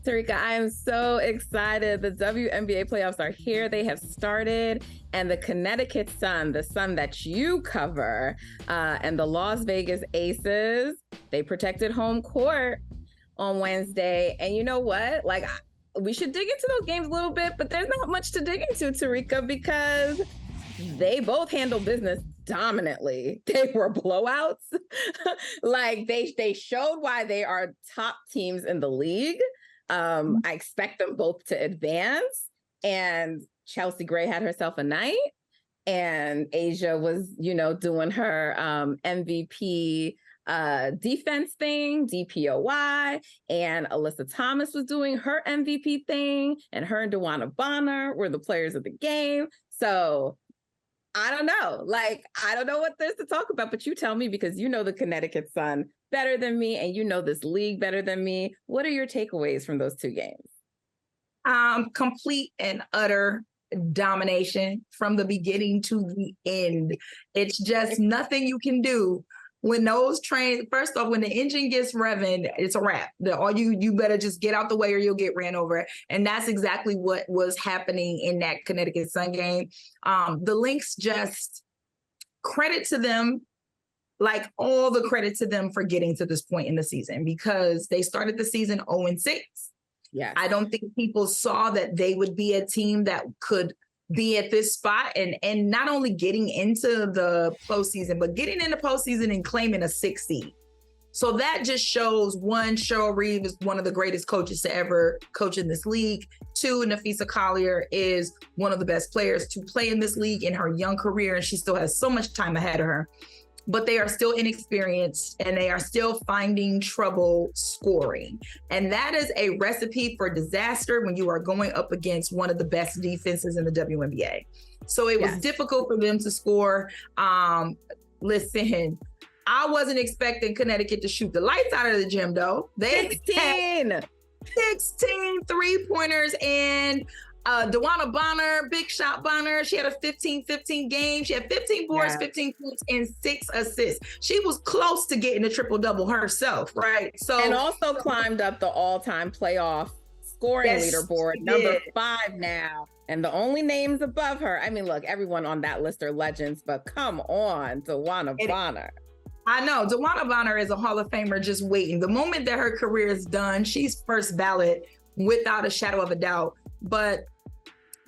Terrika, I am so excited. The WNBA playoffs are here. They have started, and the Connecticut Sun, the Sun that you cover, and the Las Vegas Aces, they protected home court on Wednesday. And you know what? Like, we should dig into those games a little bit, but there's not much to dig into, Terrika, because they both handled business dominantly. They were blowouts. Like, they showed why they are top teams in the league. I expect them both to advance, and Chelsea Gray had herself a night, and Asia was, doing her MVP defense thing, DPOY, and Alyssa Thomas was doing her MVP thing, and her and DeWanna Bonner were the players of the game. So I don't know. I don't know what there's to talk about, but you tell me, because you know the Connecticut Sun better than me, and you know this league better than me. What are your takeaways from those two games? Complete and utter domination from the beginning to the end. It's just nothing you can do when those trains, first off, when the engine gets revving, it's a wrap. You better just get out the way or you'll get ran over. And that's exactly what was happening in that Connecticut Sun game. The Lynx, just credit to them, like all the credit to them for getting to this point in the season, because they started the season 0-6. Yeah, I don't think people saw that they would be a team that could be at this spot and not only getting into the postseason, but getting in the postseason and claiming a 6th seed. So that just shows, one, Cheryl Reeve is one of the greatest coaches to ever coach in this league. 2, Nafisa Collier is one of the best players to play in this league in her young career, and she still has so much time ahead of her. But they are still inexperienced, and they are still finding trouble scoring. And that is a recipe for disaster when you are going up against one of the best defenses in the WNBA. So it was difficult for them to score. Listen, I wasn't expecting Connecticut to shoot the lights out of the gym, though. They 16 three-pointers, and DeWanna Bonner, big shot Bonner. She had a 15-15 game. She had 15 boards, 15 points, and 6 assists. She was close to getting a triple-double herself, right? So, and also climbed up the all-time playoff scoring leaderboard, number 5 now. And the only names above her, I mean, look, everyone on that list are legends, but come on, DeWanna Bonner. I know. DeWanna Bonner is a Hall of Famer just waiting. The moment that her career is done, she's first ballot without a shadow of a doubt. But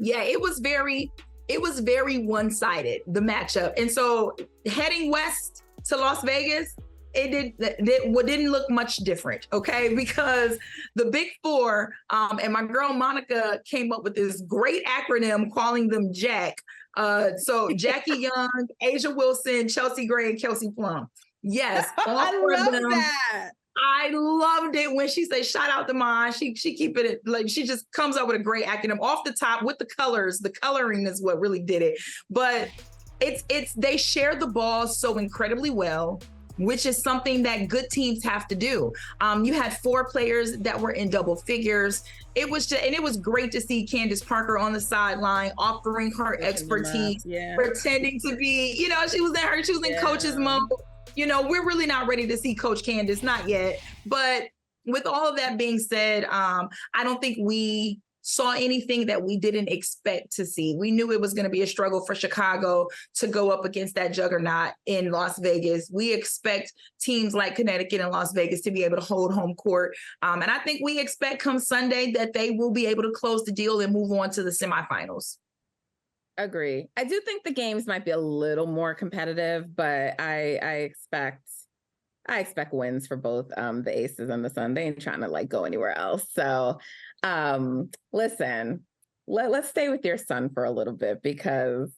yeah, it was very one-sided, the matchup. And so heading west to Las Vegas, it didn't look much different, okay? Because the Big Four, and my girl Monica came up with this great acronym calling them JACK. So Jackie Young, Asia Wilson, Chelsea Gray, and Kelsey Plum. Yes. I love that. I loved it when she said, shout out to Ma. She keep it, like, she just comes up with a great acronym off the top with the colors. The coloring is what really did it. But they share the ball so incredibly well, which is something that good teams have to do. You had 4 players that were in double figures. It was great to see Candace Parker on the sideline offering her expertise, pretending to be, she was in coach's mode. We're really not ready to see Coach Candace, not yet. But with all of that being said, I don't think we saw anything that we didn't expect to see. We knew it was going to be a struggle for Chicago to go up against that juggernaut in Las Vegas. We expect teams like Connecticut and Las Vegas to be able to hold home court. And I think we expect come Sunday that they will be able to close the deal and move on to the semifinals. Agree. I do think the games might be a little more competitive, but I expect wins for both the Aces and the Sun. They ain't trying to go anywhere else. So listen, let's stay with your Sun for a little bit, because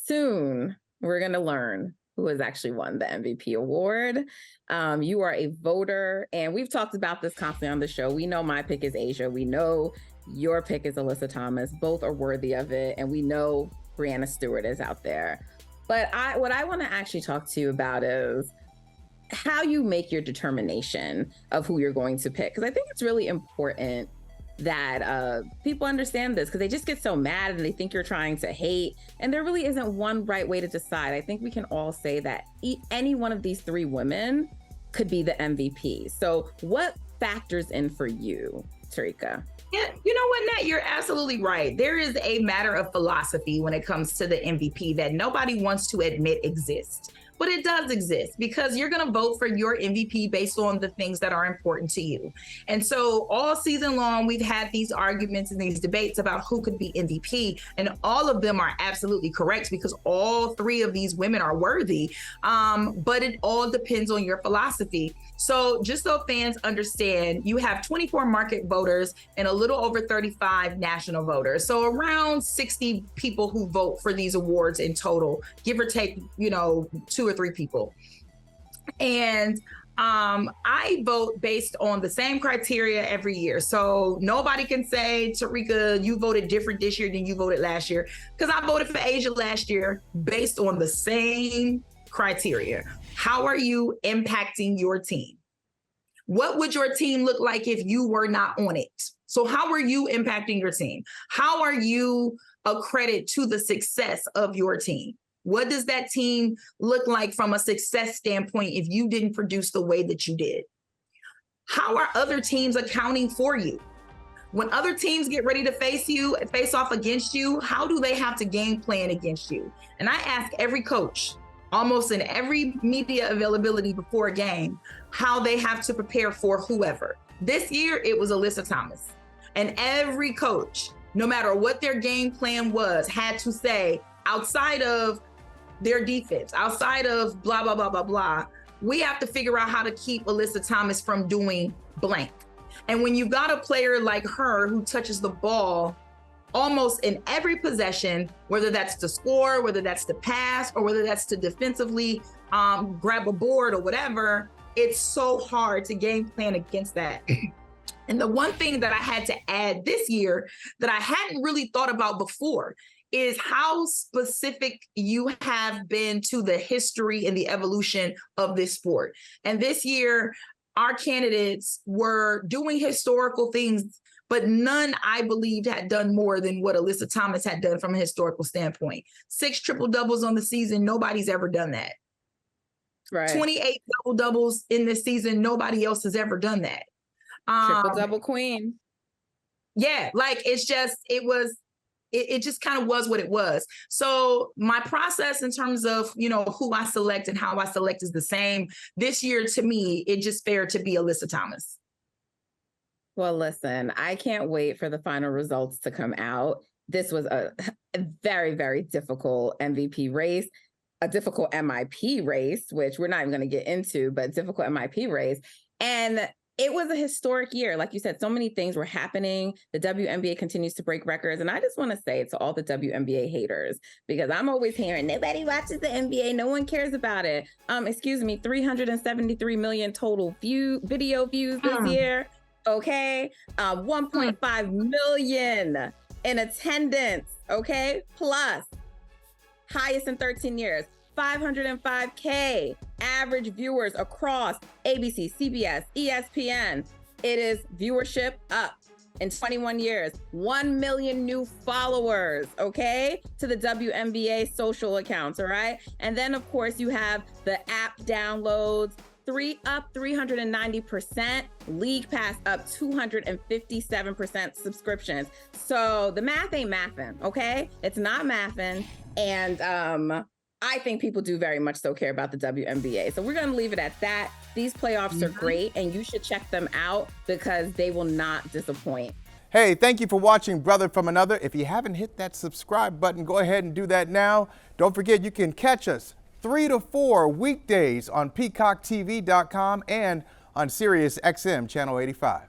soon we're going to learn who has actually won the MVP award. You are a voter, and we've talked about this constantly on the show. We know my pick is Asia. We know your pick is Alyssa Thomas. Both are worthy of it. And we know Breanna Stewart is out there. But what I want to actually talk to you about is how you make your determination of who you're going to pick. Because I think it's really important that people understand this, because they just get so mad and they think you're trying to hate. And there really isn't one right way to decide. I think we can all say that any one of these 3 women could be the MVP. So what factors in for you, Terrika? Yeah, you know what, Nat, you're absolutely right. There is a matter of philosophy when it comes to the MVP that nobody wants to admit exists. But it does exist because you're going to vote for your MVP based on the things that are important to you. And so all season long, we've had these arguments and these debates about who could be MVP. And all of them are absolutely correct because all three of these women are worthy. But it all depends on your philosophy. So just so fans understand, you have 24 market voters and a little over 35 national voters. So around 60 people who vote for these awards in total, give or take, 2 or 3 people. And I vote based on the same criteria every year. So nobody can say, Terrika, you voted different this year than you voted last year, because I voted for Asia last year based on the same criteria. How are you impacting your team? What would your team look like if you were not on it? So how are you impacting your team? How are you a credit to the success of your team? What does that team look like from a success standpoint if you didn't produce the way that you did? How are other teams accounting for you? When other teams get ready to face off against you, how do they have to game plan against you? And I ask every coach, almost in every media availability before a game, how they have to prepare for whoever. This year, it was Alyssa Thomas. And every coach, no matter what their game plan was, had to say, outside of their defense, outside of blah, blah, blah, blah, blah, we have to figure out how to keep Alyssa Thomas from doing blank. And when you've got a player like her who touches the ball almost in every possession, whether that's to score, whether that's to pass, or whether that's to defensively grab a board or whatever, it's so hard to game plan against that. And the one thing that I had to add this year that I hadn't really thought about before is how specific you have been to the history and the evolution of this sport. And this year, our candidates were doing historical things, but none, I believed, had done more than what Alyssa Thomas had done from a historical standpoint. 6 triple-doubles on the season, nobody's ever done that. Right. 28 double-doubles in this season, nobody else has ever done that. Triple-double queen. Yeah, like it just kind of was what it was. So my process in terms of, who I select and how I select is the same. This year, to me, it just fair to be Alyssa Thomas. Well, listen, I can't wait for the final results to come out. This was a very, very difficult MVP race, a difficult MIP race, which we're not even going to get into, but difficult MIP race. And it was a historic year. Like you said, so many things were happening. The WNBA continues to break records. And I just want to say to all the WNBA haters, because I'm always hearing, nobody watches the NBA. No one cares about it. 373 million total video views this year. Okay. 1.5 million in attendance. Okay. Plus highest in 13 years. 505K average viewers across ABC, CBS, ESPN. It is viewership up in 21 years. 1 million new followers, okay, to the WNBA social accounts, all right? And then, of course, you have the app downloads, up 390%, League Pass up 257% subscriptions. So the math ain't mathing, okay? It's not mathing. And I think people do very much so care about the WNBA. So we're going to leave it at that. These playoffs are great, and you should check them out because they will not disappoint. Hey, thank you for watching Brother from Another. If you haven't hit that subscribe button, go ahead and do that now. Don't forget, you can catch us 3 to 4 weekdays on PeacockTV.com and on Sirius XM Channel 85.